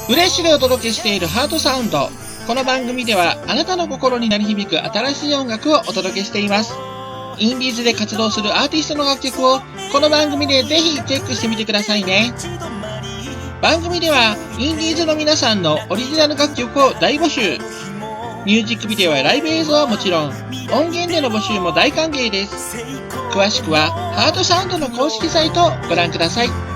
フレッシュでお届けしているハートサウンド。この番組ではあなたの心に鳴り響く新しい音楽をお届けしています。インディーズで活動するアーティストの楽曲をこの番組でぜひチェックしてみてくださいね。番組ではインディーズの皆さんのオリジナル楽曲を大募集。ミュージックビデオやライブ映像はもちろん、音源での募集も大歓迎です。詳しくはハートサウンドの公式サイトをご覧ください。